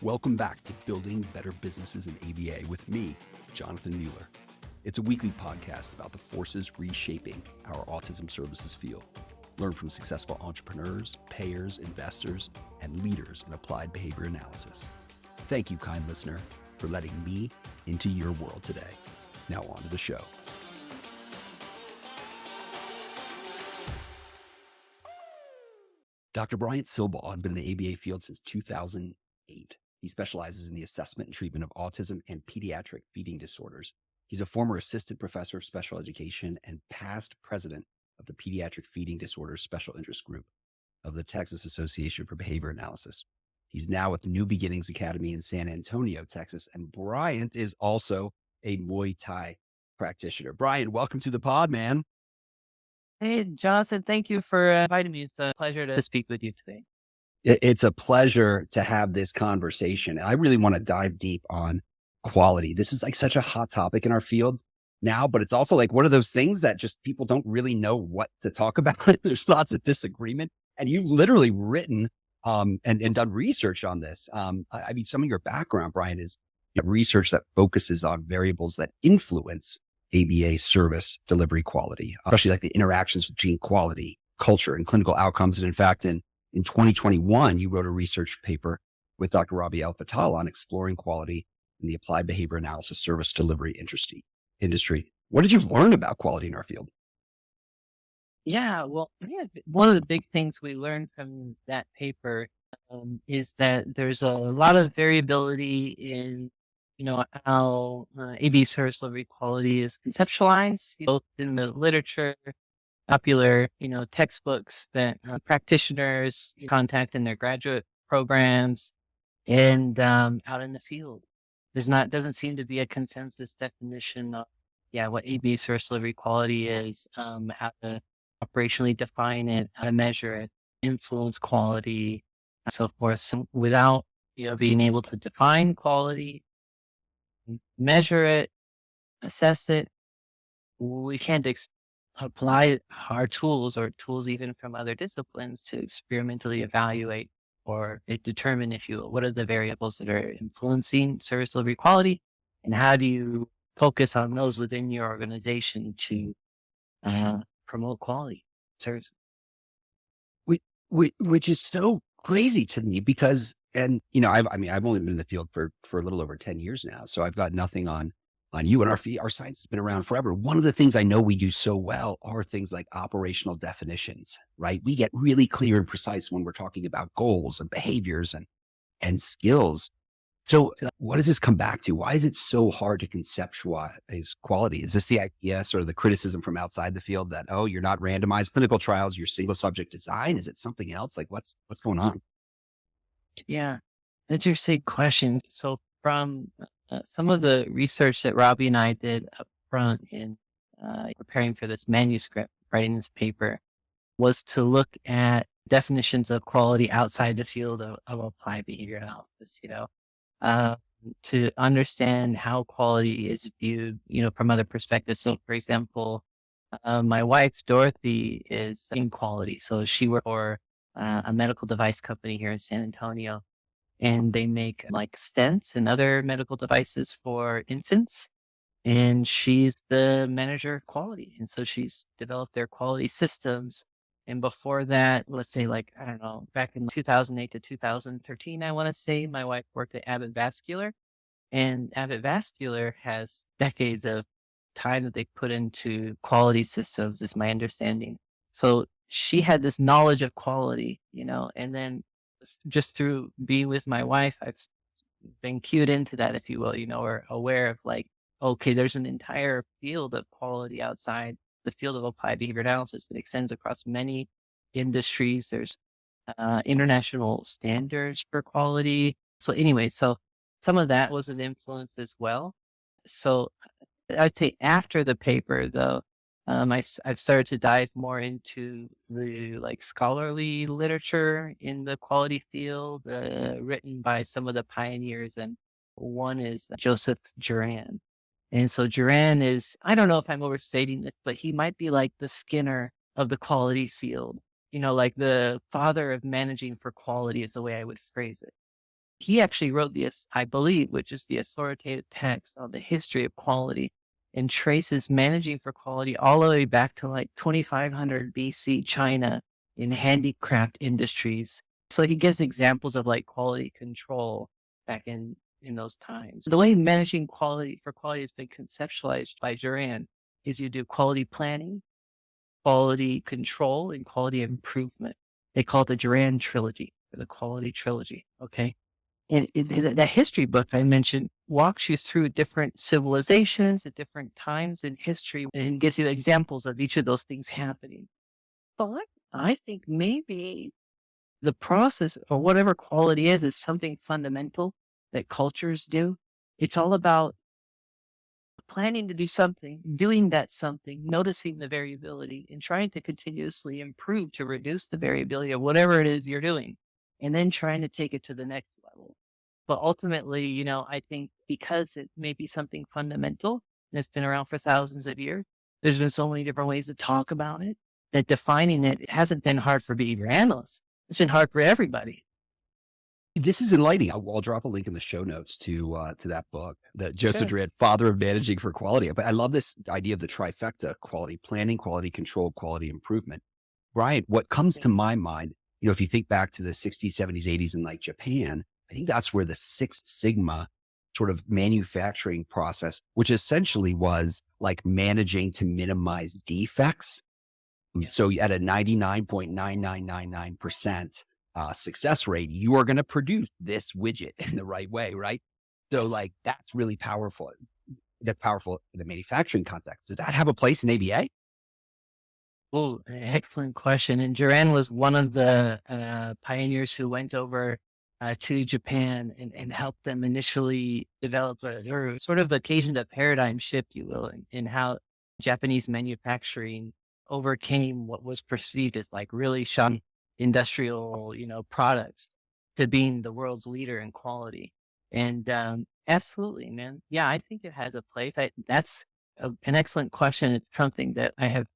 Welcome back to Building Better Businesses in ABA with me, Jonathan Mueller. It's a weekly podcast about the forces reshaping our autism services field. Learn from successful entrepreneurs, payers, investors, and leaders in applied behavior analysis. Thank you, kind listener, for letting me into your world today. Now on to the show. Dr. Bryant Silbaugh has been in the ABA field since 2008. He specializes in the assessment and treatment of autism and pediatric feeding disorders. He's a former assistant professor of special education and past president of the Pediatric Feeding Disorders Special Interest Group of the Texas Association for Behavior Analysis. He's now at the New Beginnings Academy in San Antonio, Texas, and Bryant is also a Muay Thai practitioner. Bryant, welcome to the pod, man. Hey, Jonathan, thank you for inviting me. It's a pleasure to speak with you today. It's a pleasure to have this conversation. I really want to dive deep on quality. This is like such a hot topic in our field now, but it's also like one of those things that just people don't really know what to talk about. There's lots of disagreement. And you've literally written and done research on this. I mean, some of your background, Brian, is research that focuses on variables that influence ABA service delivery quality, especially like the interactions between quality, culture, and clinical outcomes. And in fact, in 2021, you wrote a research paper with Dr. Robbie Al-Fattal on exploring quality in the applied behavior analysis service delivery industry. What did you learn about quality in our field? Yeah, one of the big things we learned from that paper is that there's a lot of variability in, how ABA service delivery quality is conceptualized, both in the literature, popular, textbooks that practitioners contact in their graduate programs and out in the field. Doesn't seem to be a consensus definition of, what ABA service delivery quality is, how to operationally define it, how to measure it, influence quality, and so forth. So without, being able to define quality, measure it, assess it, we can't apply our tools or tools even from other disciplines to experimentally evaluate or determine, if you will, what are the variables that are influencing service delivery quality, and how do you focus on those within your organization to promote quality service. Which is so crazy to me because, and I've only been in the field for a little over 10 years now, so I've got nothing on you, and our science has been around forever. One of the things I know we do so well are things like operational definitions, right? We get really clear and precise when we're talking about goals and behaviors and skills. So what does this come back to? Why is it so hard to conceptualize quality? Is this the idea, sort of the criticism from outside the field that, oh, you're not randomized clinical trials, you're single subject design? Is it something else? Like what's going on? Yeah, interesting question. So from some of the research that Robbie and I did up front in preparing for this manuscript, writing this paper, was to look at definitions of quality outside the field of applied behavior analysis, to understand how quality is viewed, from other perspectives. So for example, my wife, Dorothy, is in quality. So she works for a medical device company here in San Antonio, and they make like stents and other medical devices for infants. And she's the manager of quality. And so she's developed their quality systems. And before that, let's say back in 2008 to 2013, I want to say my wife worked at Abbott Vascular, and Abbott Vascular has decades of time that they put into quality systems, is my understanding. So she had this knowledge of quality, and then just through being with my wife, I've been cued into that, if you will, or aware of okay, there's an entire field of quality outside the field of applied behavior analysis that extends across many industries. There's international standards for quality. So anyway, so some of that was an influence as well. So I'd say after the paper, though, I've started to dive more into the scholarly literature in the quality field, written by some of the pioneers, and one is Joseph Duran. And so Duran is, I don't know if I'm overstating this, but he might be like the Skinner of the quality field, like the father of managing for quality is the way I would phrase it. He actually wrote this, I believe, which is the authoritative text on the history of quality and traces managing for quality all the way back to like 2500 BC China in handicraft industries. So he gives examples of like quality control back in those times. The way managing quality for quality has been conceptualized by Duran is you do quality planning, quality control, and quality improvement. They call it the Duran trilogy or the quality trilogy. Okay. And that history book I mentioned walks you through different civilizations at different times in history and gives you examples of each of those things happening. But I think maybe the process or whatever quality is something fundamental that cultures do. It's all about planning to do something, doing that something, noticing the variability, and trying to continuously improve to reduce the variability of whatever it is you're doing, and then trying to take it to the next level. But ultimately, I think because it may be something fundamental and it's been around for thousands of years, there's been so many different ways to talk about it that defining it hasn't been hard for behavior analysts. It's been hard for everybody. This is enlightening. I'll drop a link in the show notes to that book, that Joseph Sure. Duran, Father of Managing for Quality. But I love this idea of the trifecta: quality planning, quality control, quality improvement. Bryant, what comes Yeah. to my mind, if you think back to the 60s, 70s, 80s in like Japan, I think that's where the Six Sigma sort of manufacturing process, which essentially was like managing to minimize defects. Yeah. So at a 99.9999% success rate, you are going to produce this widget in the right way, right? So Yes. like that's really powerful. That's powerful in the manufacturing context. Does that have a place in ABA? Oh, excellent question. And Duran was one of the pioneers who went over to Japan and helped them initially develop or sort of occasioned a paradigm shift, you will, in how Japanese manufacturing overcame what was perceived as like really shoddy industrial, products to being the world's leader in quality. And absolutely, man. Yeah, I think it has a place. That's an excellent question. It's something that I have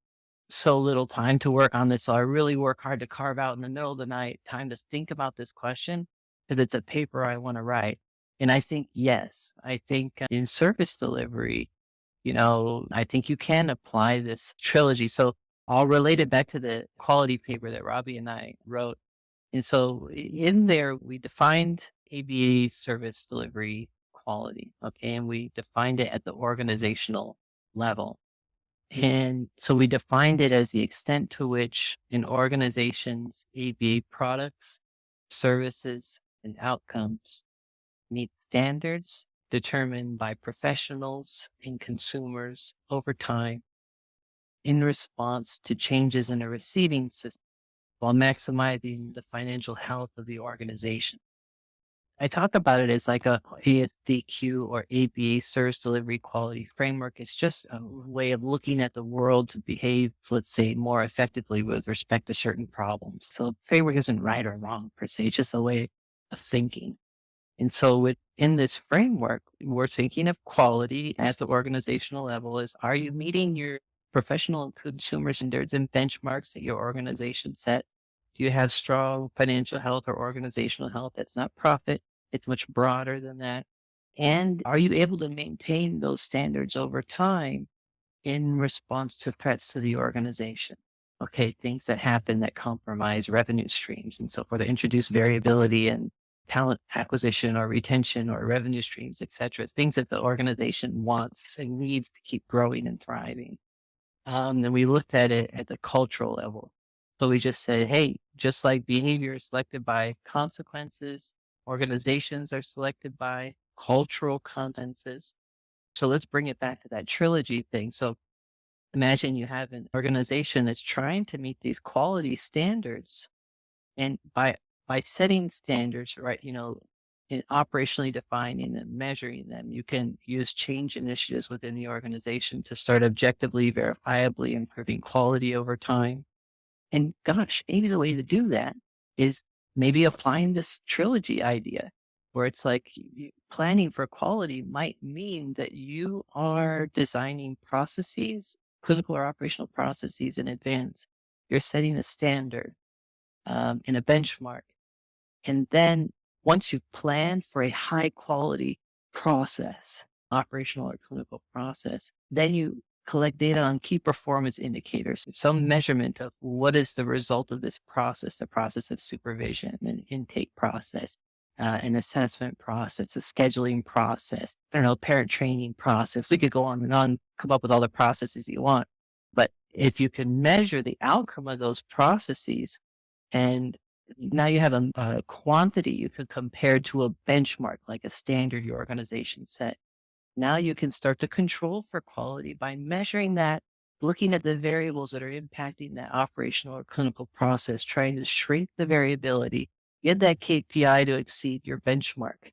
so little time to work on this. So I really work hard to carve out in the middle of the night time to think about this question because it's a paper I want to write. And I think, yes, I think in service delivery, I think you can apply this trilogy. So I'll relate it back to the quality paper that Robbie and I wrote. And so in there, we defined ABA service delivery quality. Okay. And we defined it at the organizational level. And so we defined it as the extent to which an organization's ABA products, services, and outcomes meet standards determined by professionals and consumers over time in response to changes in the receiving system while maximizing the financial health of the organization. I talk about it as like a ASDQ or ABA service delivery quality framework. It's just a way of looking at the world to behave, let's say, more effectively with respect to certain problems. So the framework isn't right or wrong per se. It's just a way of thinking. And so within this framework, we're thinking of quality at the organizational level is, are you meeting your professional and consumer standards and benchmarks that your organization set? Do you have strong financial health or organizational health? That's not profit. It's much broader than that. And are you able to maintain those standards over time in response to threats to the organization? Okay, things that happen that compromise revenue streams and so forth, that introduce variability and talent acquisition or retention or revenue streams, et cetera, things that the organization wants and needs to keep growing and thriving. And we looked at it at the cultural level. So we just said, hey, just like behavior is selected by consequences, organizations are selected by cultural consequences. So let's bring it back to that trilogy thing. So imagine you have an organization that's trying to meet these quality standards. And by setting standards, right, in operationally defining them, measuring them, you can use change initiatives within the organization to start objectively, verifiably improving quality over time. And gosh, maybe the way to do that is maybe applying this trilogy idea where it's like planning for quality might mean that you are designing processes, clinical or operational processes in advance. You're setting a standard in a benchmark. And then once you've planned for a high quality process, operational or clinical process, then you collect data on key performance indicators, some measurement of what is the result of this process, the process of supervision, an intake process, an assessment process, a scheduling process, I don't know, parent training process. We could go on and on, come up with all the processes you want. But if you can measure the outcome of those processes, and now you have a quantity you could compare to a benchmark, like a standard your organization set. Now you can start to control for quality by measuring that, looking at the variables that are impacting that operational or clinical process, trying to shrink the variability, get that KPI to exceed your benchmark.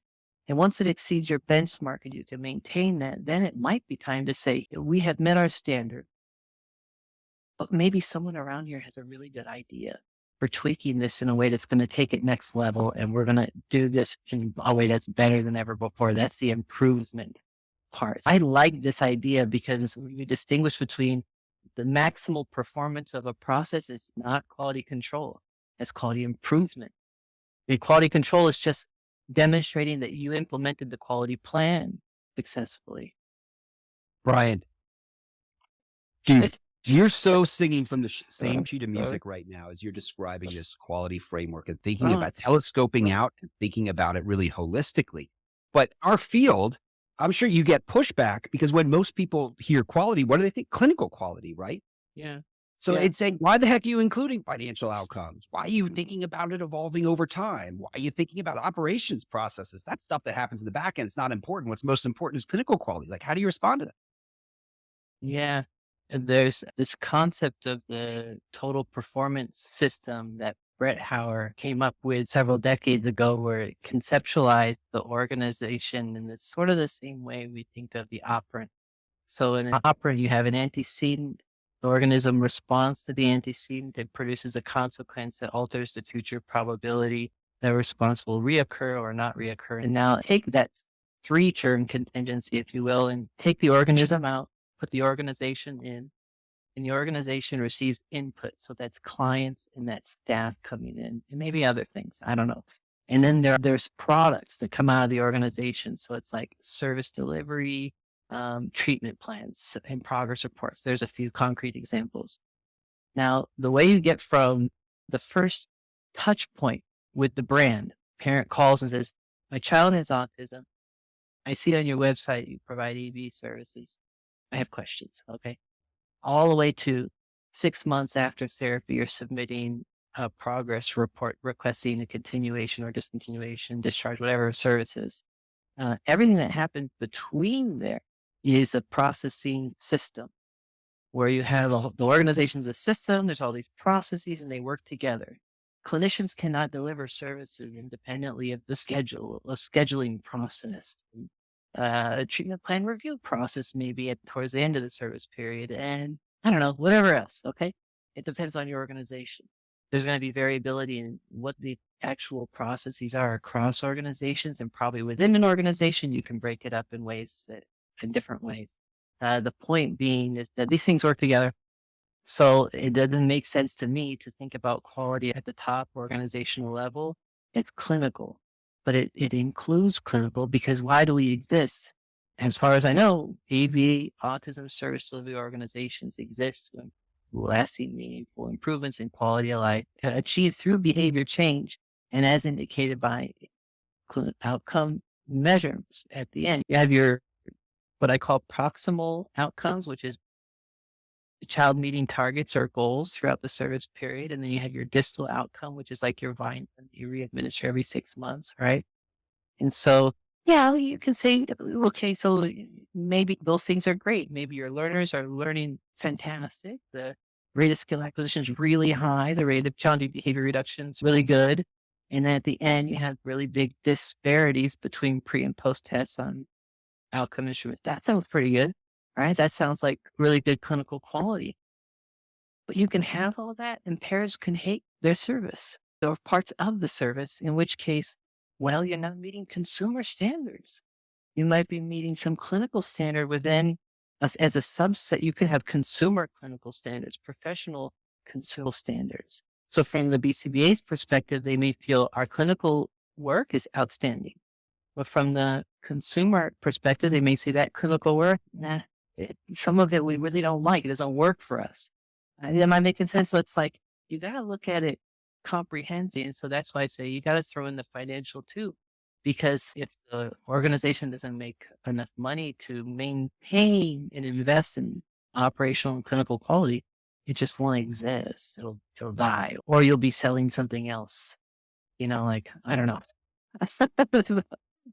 And once it exceeds your benchmark and you can maintain that, then it might be time to say, we have met our standard, but maybe someone around here has a really good idea for tweaking this in a way that's going to take it next level. And we're going to do this in a way that's better than ever before. That's the improvement part. I like this idea because you distinguish between the maximal performance of a process is not quality control. It's quality improvement. The quality control is just demonstrating that you implemented the quality plan successfully. Bryant, dude, you're so singing from the same sheet of music right now as you're describing this quality framework and thinking about telescoping out and thinking about it really holistically. But our field, I'm sure you get pushback because when most people hear quality, what do they think? Clinical quality, right? Yeah. So Yeah. it's saying, why the heck are you including financial outcomes? Why are you thinking about it evolving over time? Why are you thinking about operations processes? That's stuff that happens in the back end. It's not important. What's most important is clinical quality. Like, how do you respond to that? Yeah. And there's this concept of the total performance system that Brett Hauer came up with several decades ago, where it conceptualized the organization in it's sort of the same way we think of the operant. So in an operant, you have an antecedent. The organism responds to the antecedent. It produces a consequence that alters the future probability that response will reoccur or not reoccur. And now take that three-term contingency, if you will, and take the organism out, put the organization in, and the organization receives input. So that's clients and that's staff coming in and maybe other things. I don't know. And then there's products that come out of the organization. So it's like service delivery, treatment plans and progress reports. There's a few concrete examples. Now, the way you get from the first touch point with the brand, parent calls and says, my child has autism. I see on your website you provide EB services. I have questions. Okay. All the way to 6 months after therapy, you're submitting a progress report requesting a continuation or discontinuation, discharge, whatever services. Everything that happened between there is a processing system where you have the organization's a system. There's all these processes and they work together. Clinicians cannot deliver services independently of the schedule, a scheduling process, a treatment plan review process, maybe towards the end of the service period. And I don't know, whatever else. Okay. It depends on your organization. There's going to be variability in what the actual processes are across organizations, and probably within an organization, you can break it up in different ways. The point being is that these things work together. So it doesn't make sense to me to think about quality at the top organizational level. It's clinical, but it includes clinical because why do we exist? As far as I know, AV, autism service delivery organizations exist when lasting meaningful improvements in quality of life achieved through behavior change and as indicated by outcome measurements at the end. You have your what I call proximal outcomes, which is the child meeting targets or goals throughout the service period. And then you have your distal outcome, which is like your Vineland, you readminister every 6 months, right? And so, yeah, you can say, okay, so maybe those things are great. Maybe your learners are learning fantastic. The rate of skill acquisition is really high. The rate of challenging behavior reduction is really good. And then at the end, you have really big disparities between pre and post tests on outcome instruments. That sounds pretty good, right? That sounds like really good clinical quality. But you can have all that and parents can hate their service or parts of the service, in which case, well, you're not meeting consumer standards. You might be meeting some clinical standard within as a subset. You could have consumer clinical standards, professional consumer standards. So from the BCBA's perspective, they may feel our clinical work is outstanding. But from the consumer perspective, they may see that clinical work, nah, some of it we really don't like. It doesn't work for us. Am I making sense? So it's like, you got to look at it comprehensively. And so that's why I say you got to throw in the financial too. Because if the organization doesn't make enough money to maintain and invest in operational and clinical quality, it just won't exist. It'll die, or you'll be selling something else. Like, I don't know.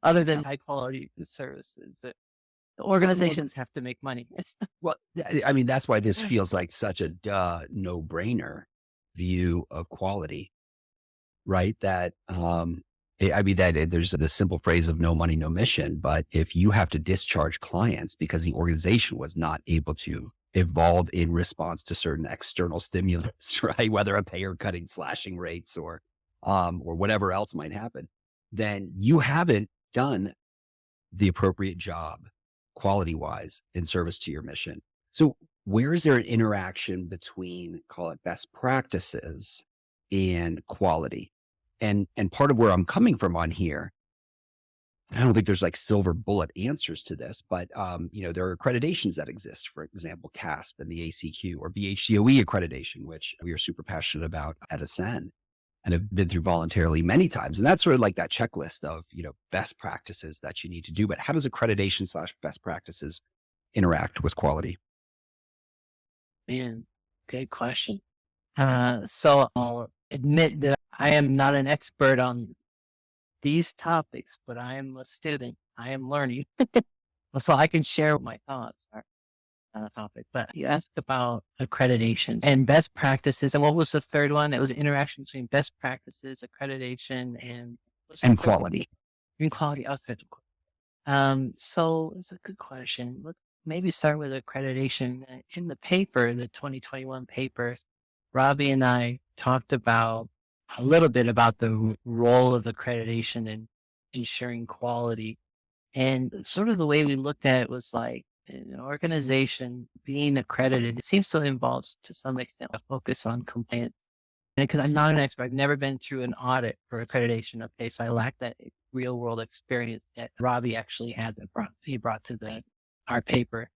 Other than high quality services, the organizations have to make money. Well, I mean, that's why this feels like such a no-brainer view of quality, right? That, I mean, there's the simple phrase of no money, no mission. But if you have to discharge clients because the organization was not able to evolve in response to certain external stimulus, right? Whether a payer cutting, slashing rates, or whatever else might happen, then you haven't done the appropriate job quality wise in service to your mission. So where is there an interaction between, call it, best practices and quality? And part of where I'm coming from on here, I don't think there's like silver bullet answers to this, but there are accreditations that exist. For example, CASP and the ACQ or BHCOE accreditation, which we are super passionate about at Ascend and have been through voluntarily many times. And that's sort of like that checklist of, best practices that you need to do. But how does accreditation / best practices interact with quality? Man, good question. So I'll admit that I am not an expert on these topics, but I am a student. I am learning. So I can share my thoughts on the topic. But you asked about accreditations and best practices. And what was the third one? It was interaction between best practices, accreditation, and And quality. quality. Okay. So it's a good question. Let's maybe start with accreditation. In the paper, the 2021 paper, Robbie and I talked about a little bit about the role of accreditation in ensuring quality. And sort of the way we looked at it was like an organization being accredited, it seems to involve to some extent a focus on compliance. And because I'm not an expert, I've never been through an audit for accreditation. Okay, so I lack that real world experience that Robbie actually had he brought to our paper.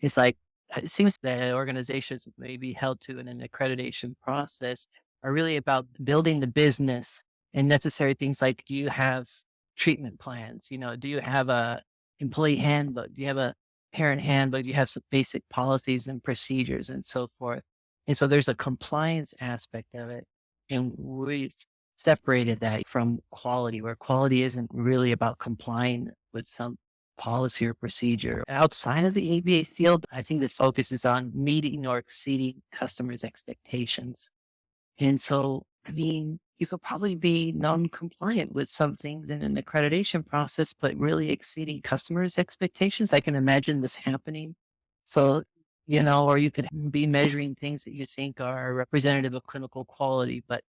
It's like, it seems that organizations may be held to in an accreditation process are really about building the business and necessary things like, do you have treatment plans? Do you have a employee handbook? Do you have a parent handbook? Do you have some basic policies and procedures and so forth? And so there's a compliance aspect of it. And we've separated that from quality, where quality isn't really about complying with some policy or procedure. Outside of the ABA field, I think the focus is on meeting or exceeding customers' expectations. And so, I mean, you could probably be non-compliant with some things in an accreditation process, but really exceeding customers' expectations. I can imagine this happening. So, or you could be measuring things that you think are representative of clinical quality, but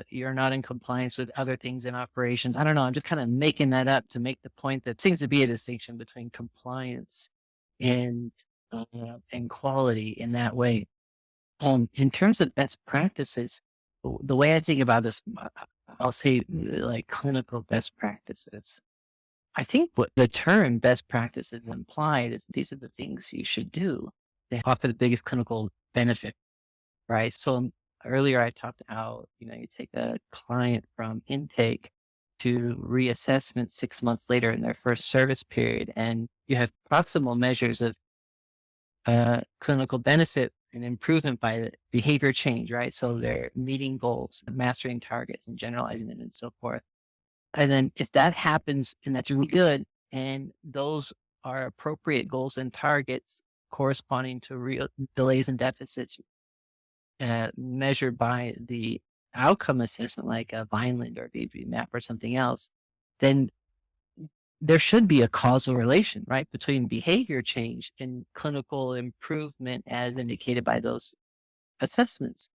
you're not in compliance with other things in operations. I don't know. I'm just kind of making that up to make the point that seems to be a distinction between compliance and quality in that way. In terms of best practices, the way I think about this, I'll say like clinical best practices. I think what the term best practices implied is these are the things you should do to offer the biggest clinical benefit, right? So earlier I talked how, you take a client from intake to reassessment 6 months later in their first service period, and you have proximal measures of clinical benefit and improvement by the behavior change, right? So they're meeting goals, mastering targets, and generalizing it, and so forth. And then if that happens, and that's really good, and those are appropriate goals and targets corresponding to real delays and deficits measured by the outcome assessment, like a Vineland or VB map or something else, then there should be a causal relation, right, between behavior change and clinical improvement as indicated by those assessments.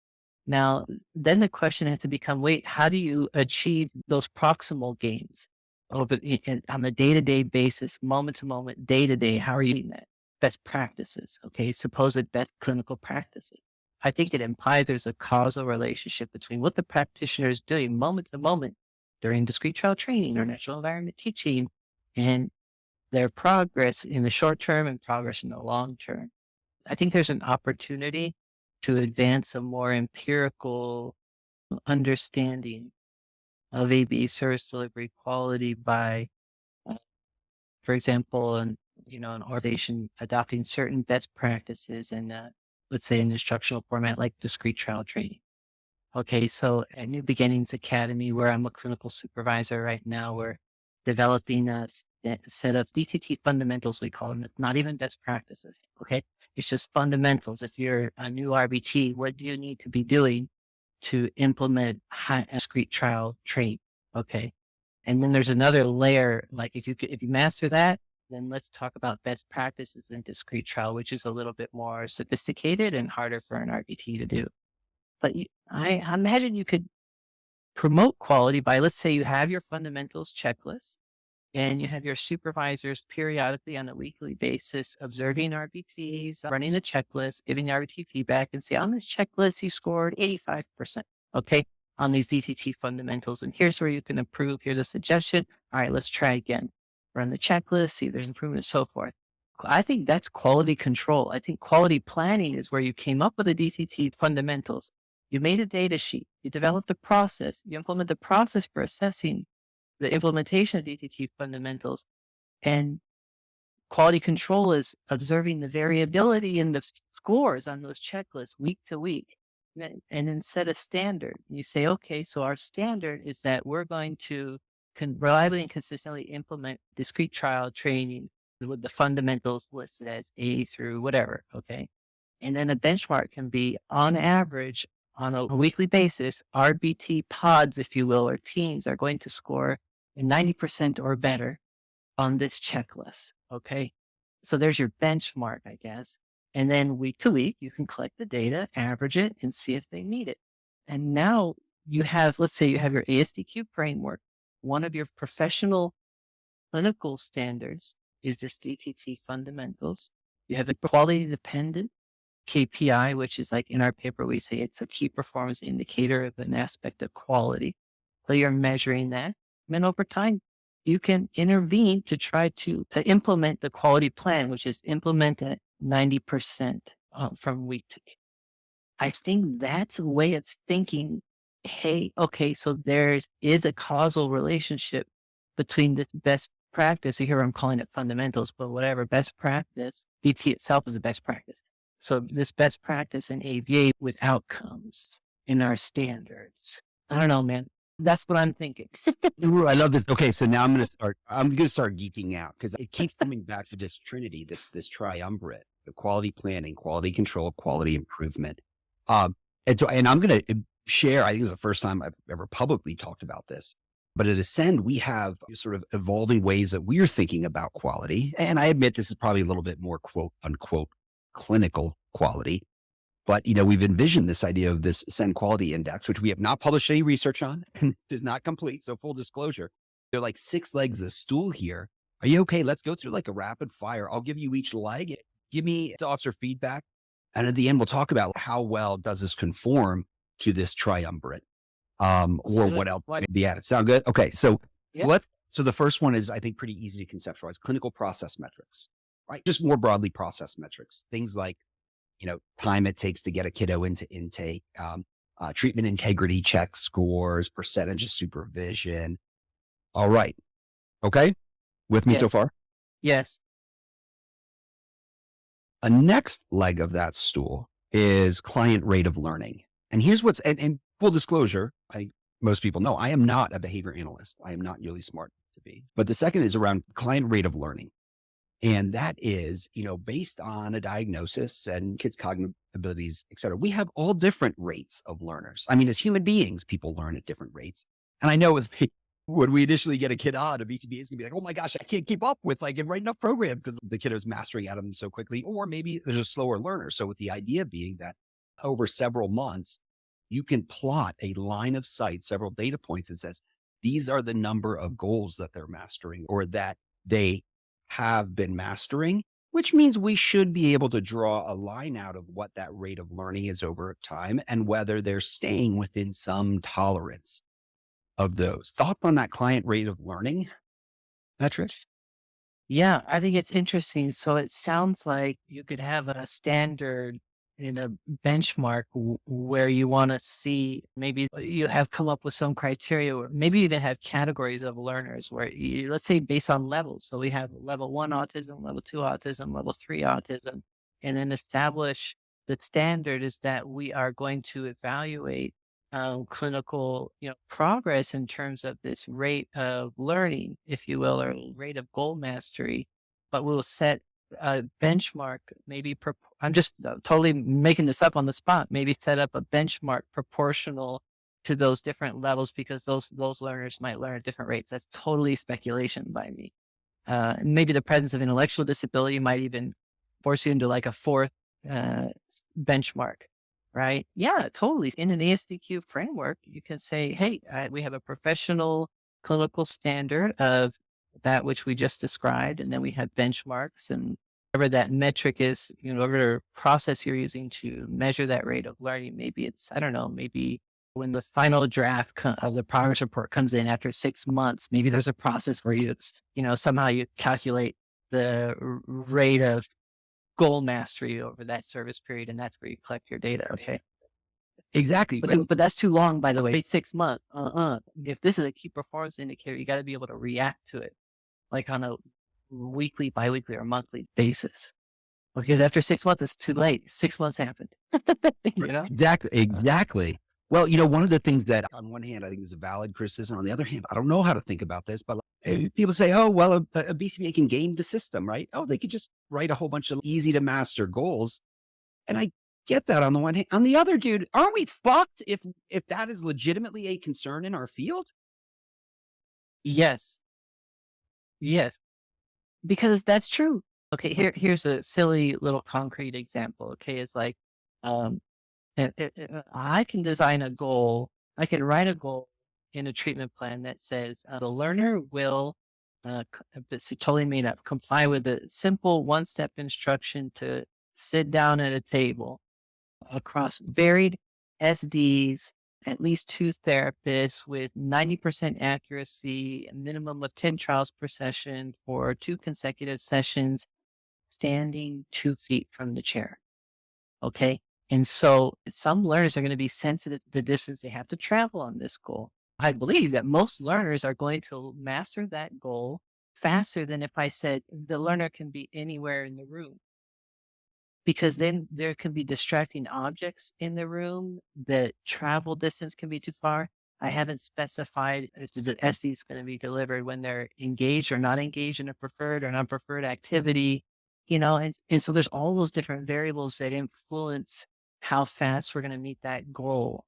Now, then the question has to become, wait, how do you achieve those proximal gains on a day-to-day basis, moment to moment, day to day? How are you doing that? Best practices, okay, supposed best clinical practices. I think it implies there's a causal relationship between what the practitioner is doing moment to moment during discrete trial training or natural environment teaching, and their progress in the short term and progress in the long term. I think there's an opportunity to advance a more empirical understanding of AB service delivery quality by, uh, for example, an organization adopting certain best practices and, let's say, an instructional format like discrete trial training. Okay, so at New Beginnings Academy, where I'm a clinical supervisor right now, we're developing a set of DTT fundamentals, we call them. It's not even best practices. Okay, it's just fundamentals. If you're a new RBT, what do you need to be doing to implement discrete trial training? Okay, and then there's another layer. Like if you master that, then let's talk about best practices in discrete trial, which is a little bit more sophisticated and harder for an RBT to do. But I imagine you could promote quality by, let's say you have your fundamentals checklist and you have your supervisors periodically on a weekly basis observing RBTs, running the checklist, giving the RBT feedback and say, on this checklist, you scored 85%. Okay. On these DTT fundamentals. And here's where you can improve. Here's a suggestion. All right, let's try again. Run the checklist, see if there's improvement and so forth. I think that's quality control. I think quality planning is where you came up with the DTT fundamentals. You made a data sheet. You developed a process. You implement the process for assessing the implementation of DTT fundamentals. And quality control is observing the variability in the scores on those checklists week to week. And then set a standard. You say, okay, so our standard is that we're going to reliably and consistently implement discrete trial training with the fundamentals listed as A through whatever. Okay. And then a benchmark can be on average, on a weekly basis, RBT pods, if you will, or teams are going to score 90% or better on this checklist. Okay. So there's your benchmark, I guess. And then week to week, you can collect the data, average it, and see if they meet it. And now you have, let's say you have your ASDQ framework. One of your professional clinical standards is this DTT fundamentals. You have a quality dependent KPI, which is like in our paper, we say it's a key performance indicator of an aspect of quality. So you're measuring that. And then over time, you can intervene to try to implement the quality plan, which is implement at 90% from week to week. I think that's a way of thinking, hey, okay, so there is a causal relationship between this best practice. Here I'm calling it fundamentals, but whatever, best practice, DT itself is a best practice. So this best practice in AVA with outcomes in our standards. I don't know, man. That's what I'm thinking. Ooh, I love this. Okay, so now I'm going to start geeking out because it keeps coming back to this trinity, this triumvirate: the quality planning, quality control, quality improvement. And I'm going to share. I think it's the first time I've ever publicly talked about this. But at Ascend, we have sort of evolving ways that we're thinking about quality. And I admit this is probably a little bit more quote unquote clinical quality. But, we've envisioned this idea of this Ascend Quality Index, which we have not published any research on and is not complete. So full disclosure, there are like 6 legs of the stool here. Are you okay? Let's go through like a rapid fire. I'll give you each leg. Give me thoughts or feedback. And at the end, we'll talk about how well does this conform to this triumvirate, or what else may be added. Sound good? Okay. So so the first one is, I think, pretty easy to conceptualize: clinical process metrics, right? Just more broadly process metrics, things like, time it takes to get a kiddo into intake, treatment integrity check scores, percentage of supervision. All right. Okay. With me so far? Yes. A next leg of that stool is client rate of learning. And here's and full disclosure, most people know I am not a behavior analyst. I am not nearly smart to be. But the second is around client rate of learning. And that is, based on a diagnosis and kids' cognitive abilities, et cetera. We have all different rates of learners. I mean, as human beings, people learn at different rates. And I know when we initially get a kid on a BCBA, it's gonna be like, oh my gosh, I can't keep up with and write enough programs because the kiddo's mastering at them so quickly. Or maybe there's a slower learner. So with the idea being that over several months, you can plot a line of sight, several data points that says, these are the number of goals that they're mastering or that they have been mastering, which means we should be able to draw a line out of what that rate of learning is over time and whether they're staying within some tolerance. of those. Thoughts on that client rate of learning metric? Yeah, I think it's interesting. So it sounds like you could have a standard in a benchmark where you want to see, maybe you have come up with some criteria, or maybe even have categories of learners where you, let's say based on levels. So we have level 1 autism, level 2 autism, level 3 autism, and then establish the standard is that we are going to evaluate clinical, progress in terms of this rate of learning, if you will, or rate of goal mastery. But we'll set a benchmark, maybe I'm just totally making this up on the spot. Maybe set up a benchmark proportional to those different levels, because those learners might learn at different rates. That's totally speculation by me. Maybe the presence of intellectual disability might even force you into like a fourth benchmark, right? Yeah, totally. In an ASDQ framework, you can say, hey, we have a professional clinical standard of that which we just described, and then we have benchmarks, and whatever that metric is, whatever process you're using to measure that rate of learning. Maybe it's, I don't know, maybe when the final draft of the progress report comes in after 6 months, maybe there's a process where somehow you calculate the rate of goal mastery over that service period, and that's where you collect your data. Okay. Exactly. But that's too long, by the way. 6 months. If this is a key performance indicator, you got to be able to react to it, like on a weekly, biweekly, or monthly basis. Because after 6 months, it's too late. 6 months happened. Exactly. Well, one of the things that on one hand, I think is a valid criticism. On the other hand, I don't know how to think about this, but people say, oh, well, a BCBA can game the system, right? Oh, they could just write a whole bunch of easy to master goals. And I get that on the one hand. On the other, dude, aren't we fucked if that is legitimately a concern in our field? Yes. Yes. Because that's true. Okay, here's a silly little concrete example. Okay, it's like, I can design a goal. I can write a goal in a treatment plan that says the learner will, it's totally made up, comply with a simple one-step instruction to sit down at a table across varied SDs, at least 2 therapists with 90% accuracy, a minimum of 10 trials per session for 2 consecutive sessions, standing 2 feet from the chair. Okay. And so some learners are going to be sensitive to the distance they have to travel on this goal. I believe that most learners are going to master that goal faster than if I said the learner can be anywhere in the room. Because then there can be distracting objects in the room. The travel distance can be too far. I haven't specified if the SD is going to be delivered when they're engaged or not engaged in a preferred or non-preferred activity, and so there's all those different variables that influence how fast we're going to meet that goal.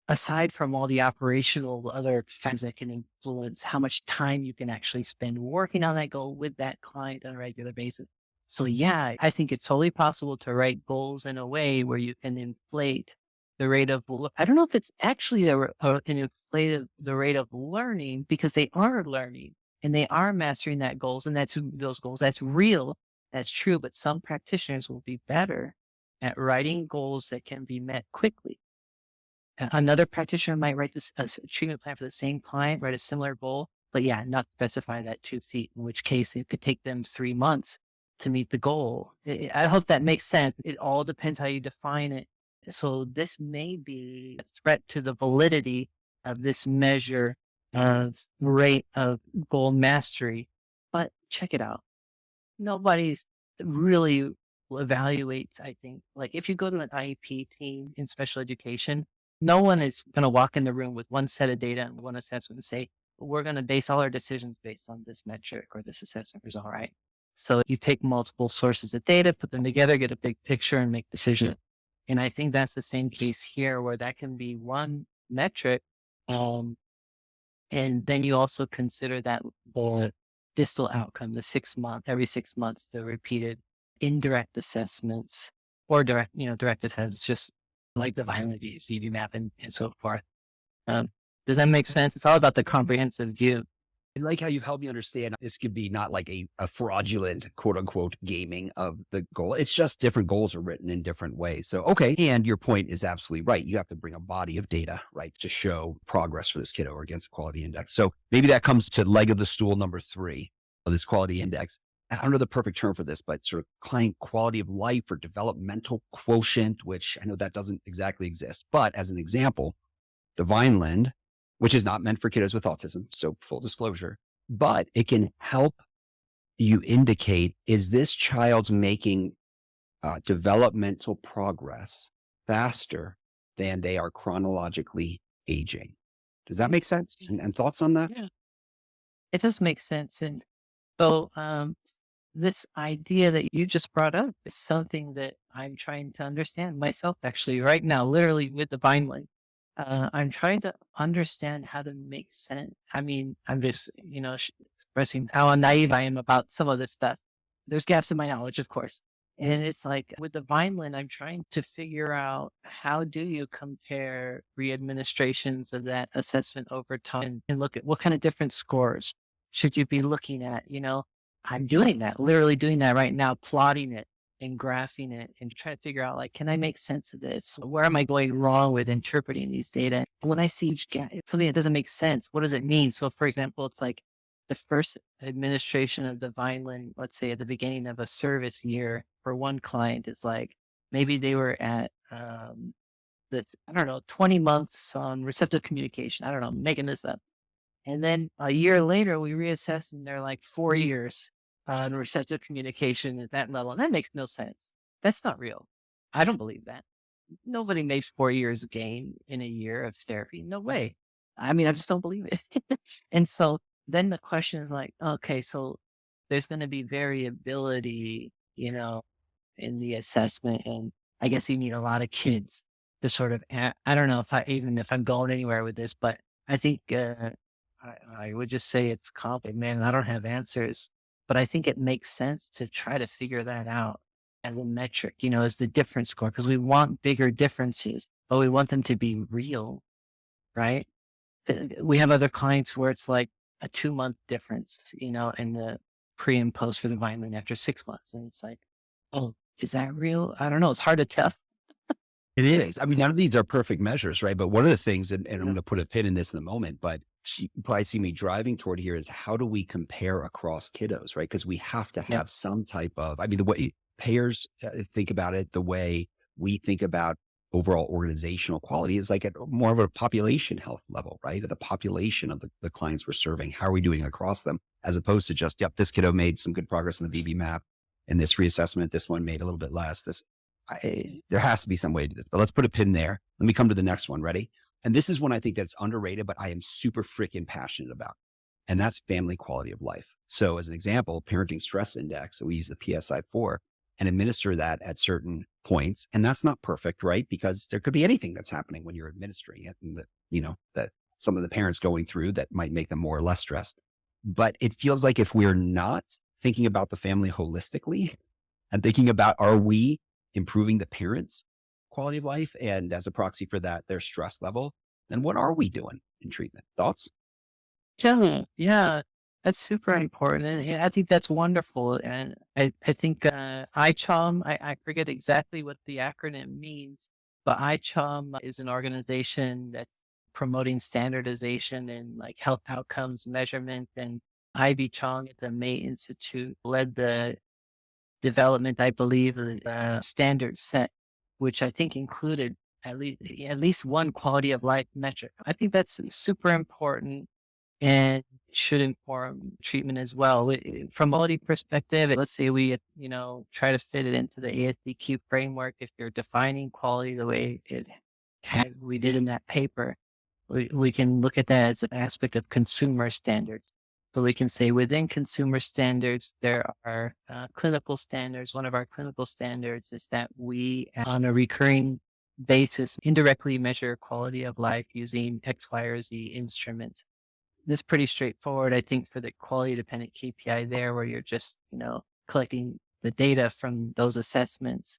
Aside from all the operational other factors that can influence how much time you can actually spend working on that goal with that client on a regular basis. So yeah, I think it's totally possible to write goals in a way where you can inflate the rate of, I don't know if it's actually can inflate the rate of learning, because they are learning and they are mastering that goals, and those goals. That's real. That's true. But some practitioners will be better at writing goals that can be met quickly. Another practitioner might write a treatment plan for the same client, write a similar goal, but yeah, not specify that 2 feet, in which case it could take them 3 months to meet the goal. I hope that makes sense. It all depends how you define it. So this may be a threat to the validity of this measure of rate of goal mastery. But check it out. Nobody's really evaluates, I think. Like if you go to an IEP team in special education, no one is going to walk in the room with one set of data and one assessment and say, we're going to base all our decisions based on this metric or this assessment result, right? So you take multiple sources of data, put them together, get a big picture, and make decisions. And I think that's the same case here, where that can be one metric. And then you also consider that the distal outcome, every 6 months, the repeated indirect assessments or direct attempts, just like the Vineland VB map and so forth. Does that make sense? It's all about the comprehensive view. I like how you've helped me understand this could be not like a fraudulent quote unquote gaming of the goal. It's just different goals are written in different ways. So, okay. And your point is absolutely right. You have to bring a body of data, right, to show progress for this kiddo or against the quality index. So maybe that comes to leg of the stool number 3 of this quality index. I don't know the perfect term for this, but sort of client quality of life or developmental quotient, which I know that doesn't exactly exist. But as an example, the Vineland, which is not meant for kiddos with autism. So full disclosure, but it can help you indicate, is this child making developmental progress faster than they are chronologically aging? Does that make sense? And thoughts on that? Yeah, it does make sense. And so, this idea that you just brought up is something that I'm trying to understand myself actually right now, literally with the Vineland. I'm trying to understand how to make sense. I mean, I'm just, expressing how naive I am about some of this stuff. There's gaps in my knowledge, of course. And it's like with the Vineland, I'm trying to figure out how do you compare readministrations of that assessment over time and look at what kind of different scores should you be looking at, I'm doing that, literally doing that right now, plotting it and graphing it and trying to figure out, like, can I make sense of this? Where am I going wrong with interpreting these data? When I see something that doesn't make sense, what does it mean? So, for example, it's like the first administration of the Vineland, let's say at the beginning of a service year for one client is like, maybe they were at, I don't know, 20 months on receptive communication. I don't know, I'm making this up. And then a year later, we reassess and they're like 4 years on receptive communication at that level. And that makes no sense. That's not real. I don't believe that. Nobody makes 4 years gain in a year of therapy. No way. I mean, I just don't believe it. And so then the question is like, okay, so there's going to be variability, in the assessment. And I guess you need a lot of kids to sort of, I don't know even if I'm going anywhere with this, but I think, I would just say it's complicated, man. I don't have answers, but I think it makes sense to try to figure that out as a metric, as the difference score, because we want bigger differences, but we want them to be real, right? We have other clients where it's like a 2-month difference, in the pre and post for the Vineland after 6 months. And it's like, oh, is that real? I don't know. It's hard to tell. It is. I mean, none of these are perfect measures, right? But one of the things, and I'm Yeah. going to put a pin in this in a moment, but you probably see me driving toward here is how do we compare across kiddos, right? Because we have to Yeah. have some type of, I mean, the way payers think about it, the way we think about overall organizational quality is like at more of a population health level, right? The population of the clients we're serving, how are we doing across them? As opposed to just, yep, this kiddo made some good progress in the VB map and this reassessment, this one made a little bit less. There has to be some way to do this, but let's put a pin there. Let me come to the next one. Ready? And this is one I think that's underrated, but I am super freaking passionate about. And that's family quality of life. So as an example, parenting stress index, so we use the PSI 4 and administer that at certain points. And that's not perfect, right? Because there could be anything that's happening when you're administering it and that some of the parents going through that might make them more or less stressed. But it feels like if we're not thinking about the family holistically and thinking about, are we improving the parents' quality of life and as a proxy for that, their stress level, then what are we doing in treatment? Thoughts? Yeah, yeah, that's super important. And yeah, I think that's wonderful. And I think ICHOM, I forget exactly what the acronym means, but ICHOM is an organization that's promoting standardization and like health outcomes measurement. And Ivy Chong at the May Institute led the development, I believe, of the standard set, which I think included at least one quality of life metric. I think that's super important and should inform treatment as well. From a quality perspective, let's say we, try to fit it into the ASDQ framework. If you're defining quality the way we did in that paper, we can look at that as an aspect of consumer standards. So we can say within consumer standards, there are clinical standards. One of our clinical standards is that we, on a recurring basis, indirectly measure quality of life using X, Y, or Z instruments. This is pretty straightforward, I think, for the quality dependent KPI there, where you're just, collecting the data from those assessments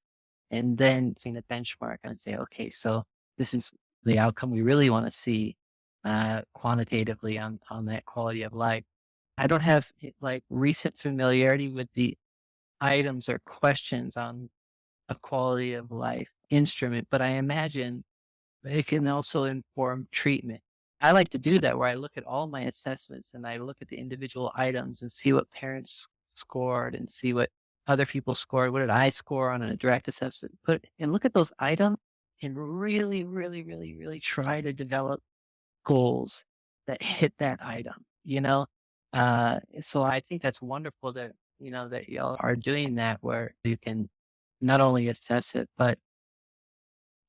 and then seeing a benchmark and say, okay, so this is the outcome we really want to see quantitatively on that quality of life. I don't have like recent familiarity with the items or questions on a quality of life instrument, but I imagine it can also inform treatment. I like to do that where I look at all my assessments and I look at the individual items and see what parents scored and see what other people scored. What did I score on a direct assessment? And look at those items and really, really, really, really try to develop goals that hit that item, you know? So I think that's wonderful that, that y'all are doing that where you can not only assess it, but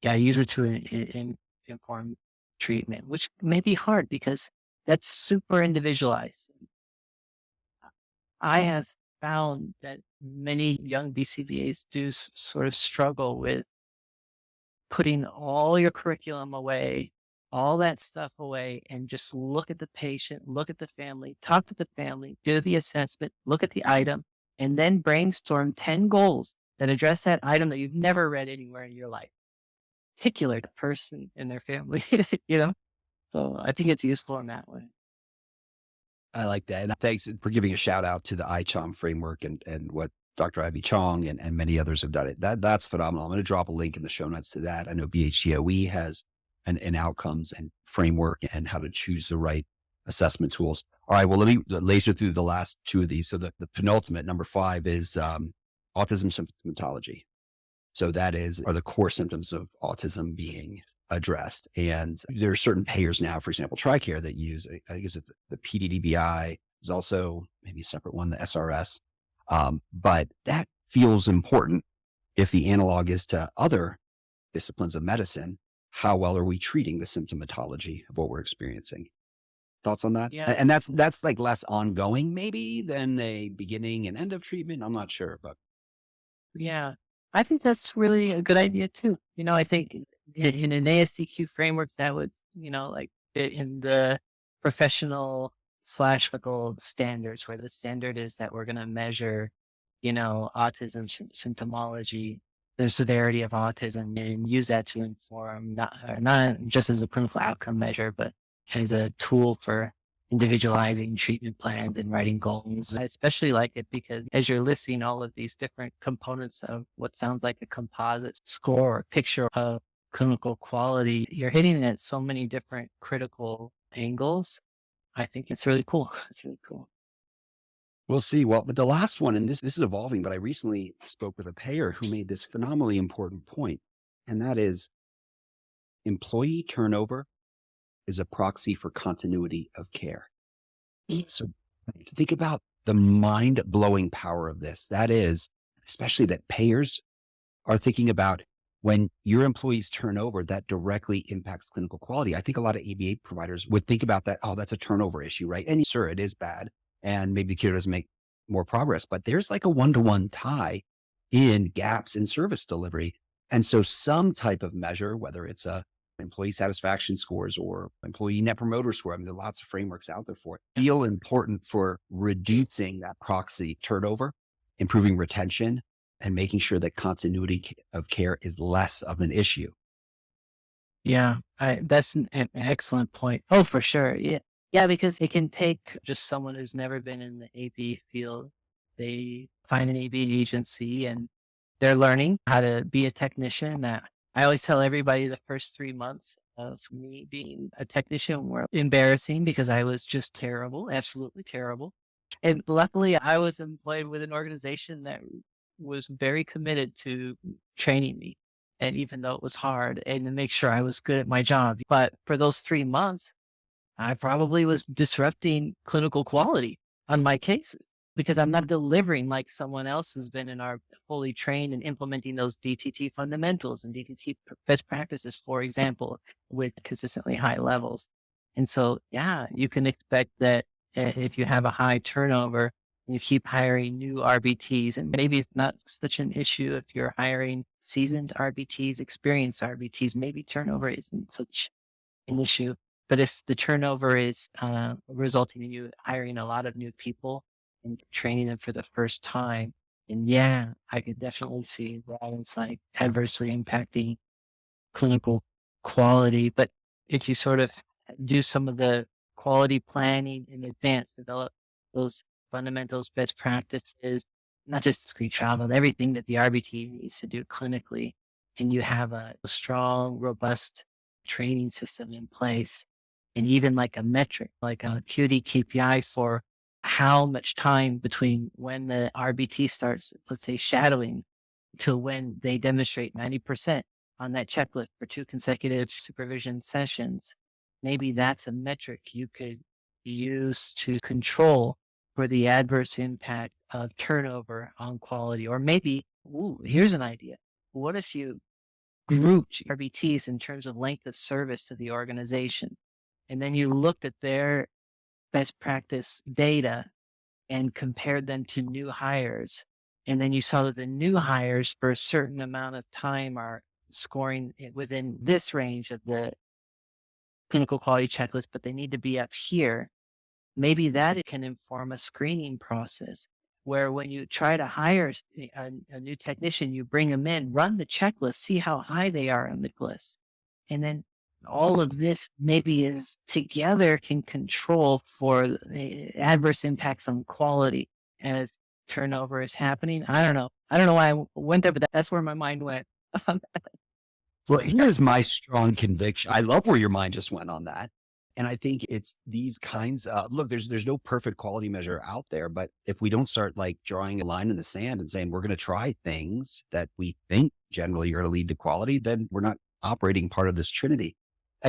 yeah, use it to inform treatment, which may be hard because that's super individualized. I have found that many young BCBAs do sort of struggle with putting all your curriculum away, all that stuff away, and just look at the patient, look at the family, talk to the family, do the assessment, look at the item, and then brainstorm 10 goals that address that item that you've never read anywhere in your life, particular person and their family, you know? So I think it's useful in that way. I like that. And thanks for giving a shout out to the Ichon framework and what Dr. Ivy Chong and many others have done it. That's phenomenal. I'm going to drop a link in the show notes to that. I know BHCOE has an outcomes and framework and how to choose the right assessment tools. All right. Well, let me laser through the last two of these. So the penultimate, number 5, is autism symptomatology. So that are the core symptoms of autism being addressed. And there are certain payers now, for example, TRICARE, that use, I think it's the PDDBI. There's also maybe a separate one, the SRS. But that feels important if the analog is to other disciplines of medicine. How well are we treating the symptomatology of what we're experiencing? Thoughts on that? Yeah. And that's like less ongoing maybe than a beginning and end of treatment. I'm not sure, but Yeah. I think that's really a good idea too. I think in an ASDQ framework that would, like fit in the professional slash medical standards where the standard is that we're going to measure, autism symptomology, the severity of autism and use that to inform not just as a clinical outcome measure, but as a tool for individualizing treatment plans and writing goals. I especially like it because as you're listing all of these different components of what sounds like a composite score or picture of clinical quality, you're hitting it at so many different critical angles. I think it's really cool. It's really cool. we'll see. Well, but the last one, and this is evolving, but I recently spoke with a payer who made this phenomenally important point, and that is employee turnover is a proxy for continuity of care. So think about the mind blowing power of this. That is, especially that payers are thinking about when your employees turn over, that directly impacts clinical quality. I think a lot of ABA providers would think about that. Oh, that's a turnover issue, right? And sure, it is bad. And maybe the care doesn't make more progress, but there's like a one-to-one tie in gaps in service delivery. And so some type of measure, whether it's employee satisfaction scores or employee net promoter score, I mean, there are lots of frameworks out there for it, feel important for reducing that proxy turnover, improving retention, and making sure that continuity of care is less of an issue. Yeah, that's an excellent point. Oh, for sure. Yeah. Yeah, because it can take just someone who's never been in the AB field. They find an AB agency and they're learning how to be a technician. I always tell everybody the first 3 months of me being a technician were embarrassing because I was just terrible, absolutely terrible. And luckily, I was employed with an organization that was very committed to training me. And even though it was hard and to make sure I was good at my job. But for those 3 months, I probably was disrupting clinical quality on my cases because I'm not delivering like someone else who's been in our fully trained and implementing those DTT fundamentals and DTT best practices, for example, with consistently high levels. And so, yeah, you can expect that if you have a high turnover and you keep hiring new RBTs, and maybe it's not such an issue if you're hiring seasoned RBTs, experienced RBTs, maybe turnover isn't such an issue. But if the turnover is resulting in you hiring a lot of new people and training them for the first time, and yeah, I could definitely see that it's like adversely impacting clinical quality. But if you sort of do some of the quality planning in advance, develop those fundamentals, best practices, not just discrete trial, but everything that the RBT needs to do clinically. And you have a strong, robust training system in place, and even like a metric, like a QD KPI for how much time between when the RBT starts, let's say shadowing, to when they demonstrate 90% on that checklist for 2 consecutive supervision sessions. Maybe that's a metric you could use to control for the adverse impact of turnover on quality. Or maybe, ooh, here's an idea. What if you grouped RBTs in terms of length of service to the organization, and then you looked at their best practice data and compared them to new hires. And then you saw that the new hires for a certain amount of time are scoring within this range of the clinical quality checklist, but they need to be up here. Maybe that can inform a screening process where when you try to hire a new technician, you bring them in, run the checklist, see how high they are on the list. And then all of this maybe is together can control for the adverse impacts on quality as turnover is happening. I don't know. I don't know why I went there, but that's where my mind went. Well, here's my strong conviction. I love where your mind just went on that. And I think it's these kinds of look, there's no perfect quality measure out there, but if we don't start like drawing a line in the sand and saying we're going to try things that we think generally are going to lead to quality, then we're not operating part of this trinity.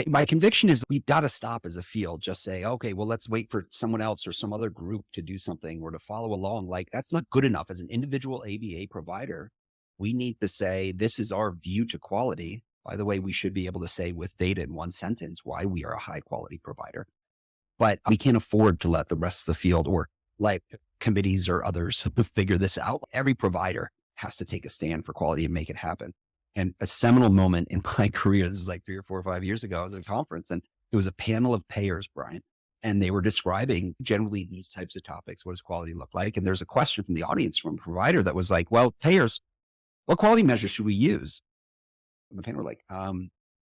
My conviction is we've got to stop as a field, just say, okay, well, let's wait for someone else or some other group to do something or to follow along. Like that's not good enough. As an individual ABA provider, we need to say, this is our view to quality. By the way, we should be able to say with data in one sentence why we are a high quality provider. But we can't afford to let the rest of the field or like committees or others figure this out. Every provider has to take a stand for quality and make it happen. And a seminal moment in my career, this is like 3 or 4 or 5 years ago, I was at a conference and it was a panel of payers, Bryant, and they were describing generally these types of topics. What does quality look like? And there's a question from the audience from a provider that was like, well, payers, what quality measures should we use? And the panel were like,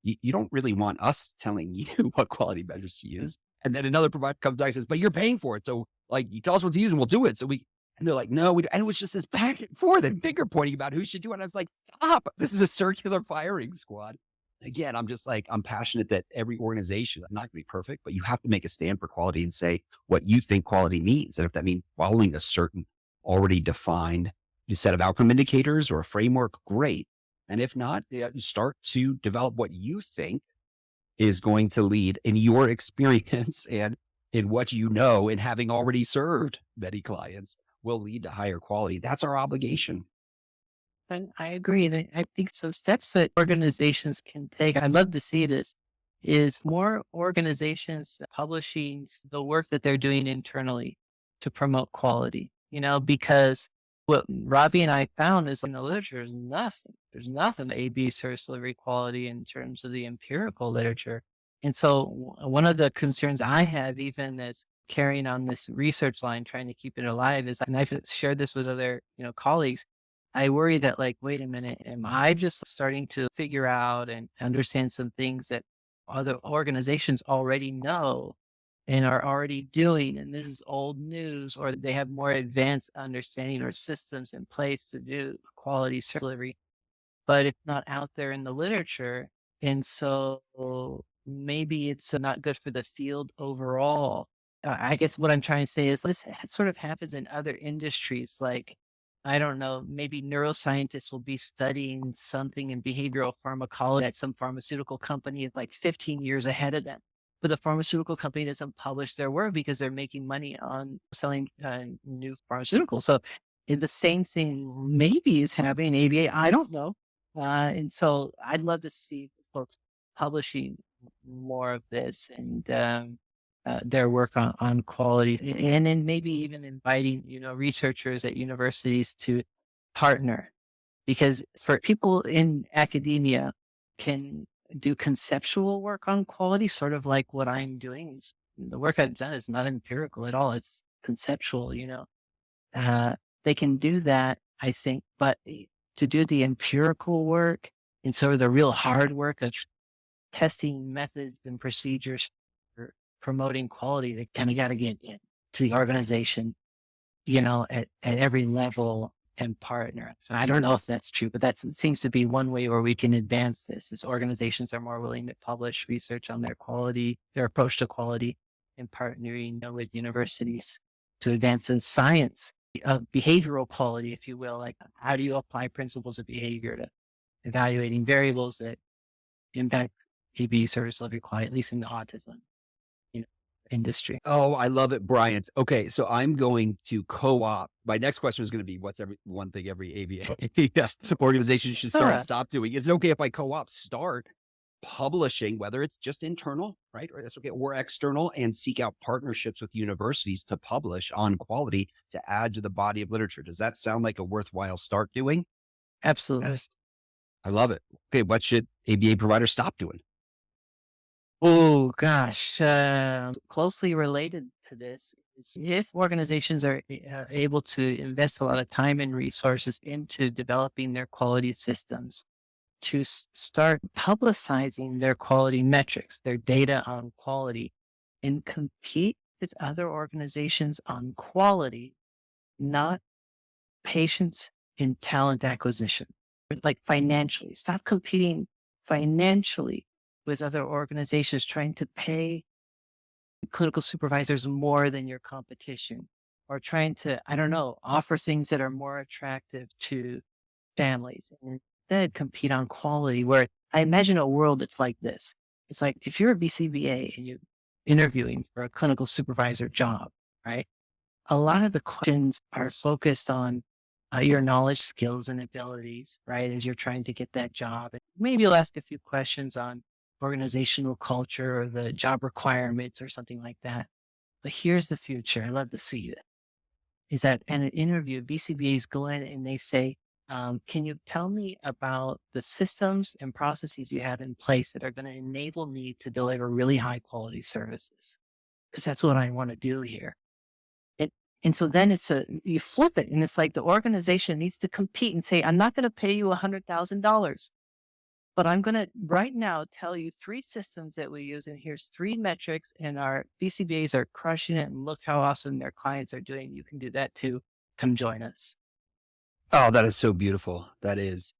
you don't really want us telling you what quality measures to use. And then another provider comes back and says, but you're paying for it. So like, you tell us what to use and we'll do it. And they're like, no, and it was just this back and forth and finger pointing about who should do it. And I was like, stop, this is a circular firing squad. Again, I'm just like, I'm passionate that every organization is not going to be perfect, but you have to make a stand for quality and say what you think quality means. And if that means following a certain already defined set of outcome indicators or a framework, great. And if not, start to develop what you think is going to lead in your experience and in what you know, and having already served many clients will lead to higher quality. That's our obligation. And I agree. And I think some steps that organizations can take, I'd love to see this, is more organizations publishing the work that they're doing internally to promote quality, because what Robbie and I found is in the literature is nothing. There's nothing AB service delivery quality in terms of the empirical literature. And so one of the concerns I have, even as carrying on this research line, trying to keep it alive, is, and I've shared this with other, colleagues, I worry that like, wait a minute, am I just starting to figure out and understand some things that other organizations already know and are already doing, and this is old news, or they have more advanced understanding or systems in place to do quality service delivery, but it's not out there in the literature. And so maybe it's not good for the field overall. I guess what I'm trying to say is this sort of happens in other industries. Like, I don't know, maybe neuroscientists will be studying something in behavioral pharmacology at some pharmaceutical company like 15 years ahead of them. But the pharmaceutical company doesn't publish their work because they're making money on selling new pharmaceuticals. So the same thing maybe is happening in ABA. I don't know. And so I'd love to see folks publishing more of this and their work on quality, and then maybe even inviting, researchers at universities to partner, because for people in academia can do conceptual work on quality, sort of like what I'm doing. The work I've done is not empirical at all. It's conceptual, they can do that, I think, but to do the empirical work and sort of the real hard work of testing methods and procedures for promoting quality, they kind of got to get in. to the organization, at every level and partner. So I don't know if that's true, but that seems to be one way where we can advance this is organizations are more willing to publish research on their quality, their approach to quality, and partnering with universities to advance the science of behavioral quality, if you will. Like, how do you apply principles of behavior to evaluating variables that impact AB service delivery quality, at least in the autism, you know, industry? Oh, I love it, Bryant. Okay, so I'm going to co-op. My next question is going to be, what's every one thing every ABA organization should start and stop doing? Is it okay if I co-op start publishing, whether it's just internal, right, or that's okay, or external, and seek out partnerships with universities to publish on quality to add to the body of literature? Does that sound like a worthwhile start doing? Absolutely. I love it. Okay, what should ABA providers stop doing? Oh gosh, closely related to this is if organizations are able to invest a lot of time and resources into developing their quality systems to start publicizing their quality metrics, their data on quality, and compete with other organizations on quality, not patients in talent acquisition, like financially. Stop competing financially with other organizations trying to pay clinical supervisors more than your competition or trying to, I don't know, offer things that are more attractive to families and instead compete on quality where I imagine a world that's like this. It's like if you're a BCBA and you're interviewing for a clinical supervisor job, right? A lot of the questions are focused on your knowledge, skills, and abilities, right? As you're trying to get that job. And maybe you'll ask a few questions on organizational culture or the job requirements or something like that. But here's the future. I love to see it. Is that in an interview, BCBAs go in and they say, can you tell me about the systems and processes you have in place that are going to enable me to deliver really high quality services? Because that's what I want to do here. And so then you flip it and it's like the organization needs to compete and say, I'm not going to pay you $100,000, but I'm going to right now tell you 3 systems that we use. And here's 3 metrics and our BCBAs are crushing it. And look how awesome their clients are doing. You can do that too. Come join us. Oh, that is so beautiful. That is,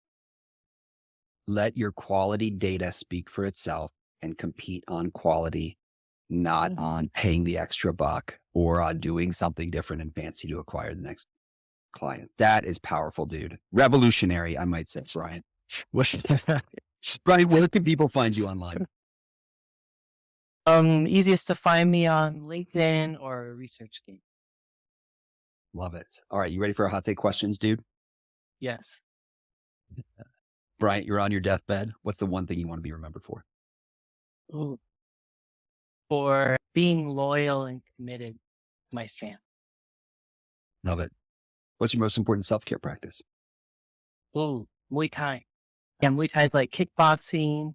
let your quality data speak for itself and compete on quality, not on paying the extra buck or on doing something different and fancy to acquire the next client. That is powerful, dude. Revolutionary, I might say, Brian. Brian, where can people find you online? Easiest to find me on LinkedIn or ResearchGate. Love it. All right, you ready for our hot take questions, dude? Yes. Bryant, you're on your deathbed. What's the one thing you want to be remembered for? Ooh. For being loyal and committed to my family. Love it. What's your most important self-care practice? Ooh, Muay Thai. Yeah, Muay Thai is like kickboxing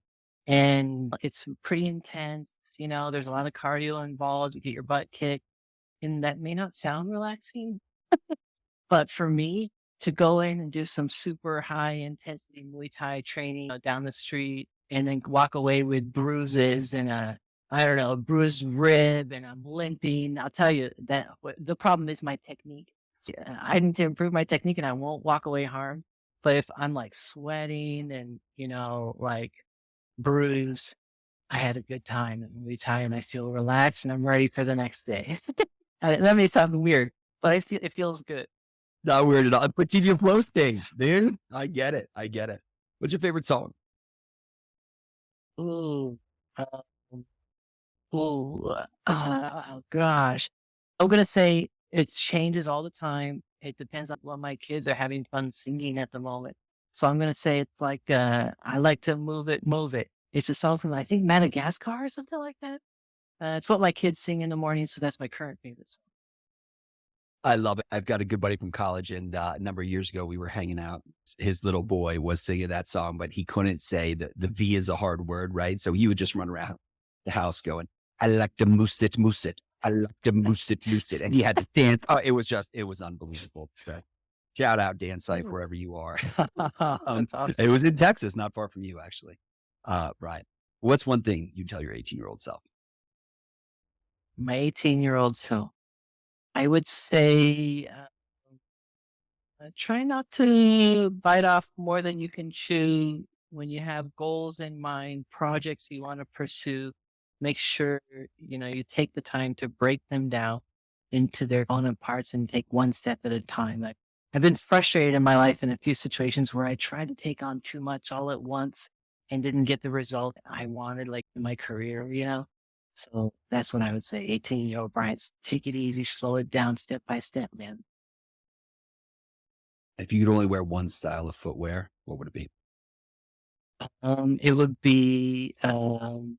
and it's pretty intense. There's a lot of cardio involved. You get your butt kicked and that may not sound relaxing, but for me to go in and do some super high intensity Muay Thai training down the street and then walk away with bruises and a bruised rib and I'm limping. I'll tell you that the problem is my technique. I need to improve my technique and I won't walk away harmed. But if I'm like sweating and, like bruised, I had a good time and Muay Thai and I feel relaxed and I'm ready for the next day. That may sound weird, but it feels good. Not weird at all. But you flow thing, dude. I get it. What's your favorite song? Ooh, ooh, oh gosh. I'm gonna say it changes all the time. It depends on what my kids are having fun singing at the moment. So I'm gonna say it's like I like to move it, move it. It's a song from I think Madagascar or something like that. It's what my kids sing in the morning, so that's my current favorite song. I love it. I've got a good buddy from college, and a number of years ago, we were hanging out. His little boy was singing that song, but he couldn't say the V is a hard word, right? So he would just run around the house going, I like to moose it, moose it. I like to moose it, moose it. And he had to dance. Oh, it was unbelievable. So, shout out Dan Syfe, wherever you are. That's awesome. It was in Texas, not far from you, actually. Brian, what's one thing you tell your 18-year-old self? My 18-year-old self. I would say try not to bite off more than you can chew. When you have goals in mind, projects you want to pursue, make sure you take the time to break them down into their component parts and take one step at a time. I've been frustrated in my life in a few situations where I tried to take on too much all at once and didn't get the result I wanted, like in my career. So that's what I would say. 18-year-old Bryant, take it easy, slow it down step by step, man. If you could only wear one style of footwear, what would it be? It would be, in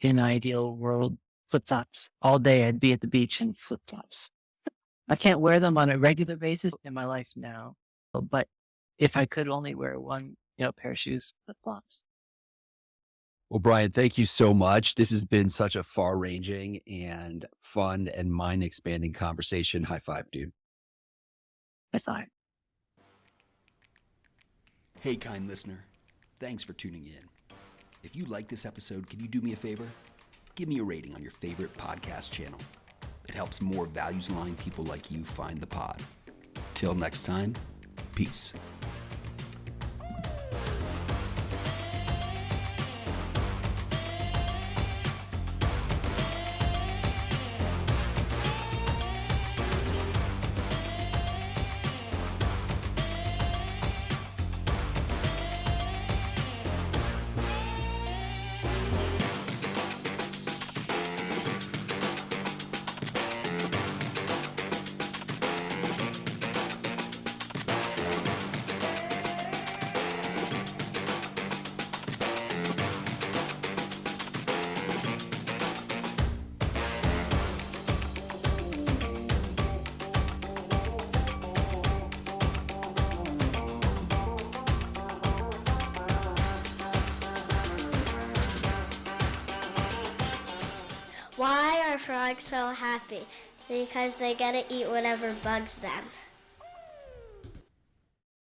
an ideal world, flip-flops. All day I'd be at the beach in flip-flops. I can't wear them on a regular basis in my life now, but if I could only wear one, pair of shoes, flip-flops. Well, Brian, thank you so much. This has been such a far-ranging and fun and mind-expanding conversation. High five, dude. That's all right. Hey, kind listener. Thanks for tuning in. If you like this episode, can you do me a favor? Give me a rating on your favorite podcast channel. It helps more values-aligned people like you find the pod. Till next time, peace. Why are frogs so happy? Because they get to eat whatever bugs them.